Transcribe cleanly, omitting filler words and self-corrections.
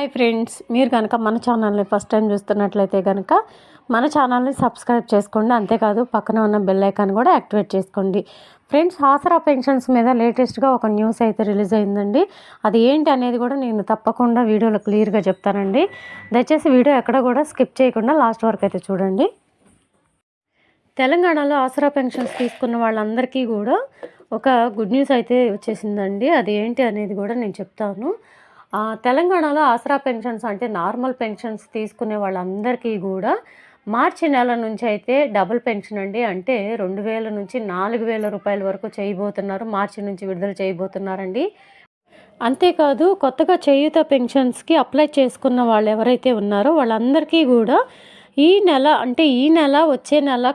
Hi friends, మీరు కనుక మన ఛానల్ని ఫస్ట్ టైం చూస్తున్నట్లయితే కనుక మన ఛానల్ని సబ్స్క్రైబ్ చేసుకోండి. అంతేకాదు పక్కన ఉన్న బెల్ ఐకాన్ కూడా యాక్టివేట్ చేసుకోండి. ఫ్రెండ్స్, ఆసరా పెన్షన్స్ మీద లేటెస్ట్గా ఒక న్యూస్ అయితే రిలీజ్ అయిందండి. అది ఏంటి అనేది కూడా నేను తప్పకుండా వీడియోలో క్లియర్గా చెప్తానండి. దయచేసి వీడియో ఎక్కడ కూడా స్కిప్ చేయకుండా లాస్ట్ వరకు అయితే చూడండి. తెలంగాణలో ఆసరా పెన్షన్స్ తీసుకున్న వాళ్ళందరికీ కూడా ఒక గుడ్ న్యూస్ అయితే వచ్చేసిందండి. అది ఏంటి అనేది కూడా నేను చెప్తాను. తెలంగాణలో ఆసరా పెన్షన్స్ అంటే నార్మల్ పెన్షన్స్ తీసుకునే వాళ్ళందరికీ కూడా మార్చి నెల నుంచి అయితే డబుల్ పెన్షన్ అండి. అంటే 2000 నుంచి 4000 రూపాయల వరకు చేయబోతున్నారు. మార్చి నుంచి విడుదల చేయబోతున్నారండి. అంతేకాదు కొత్తగా చేయూత పెన్షన్స్కి అప్లై చేసుకున్న వాళ్ళు ఎవరైతే ఉన్నారో వాళ్ళందరికీ కూడా ఈ నెల వచ్చే నెల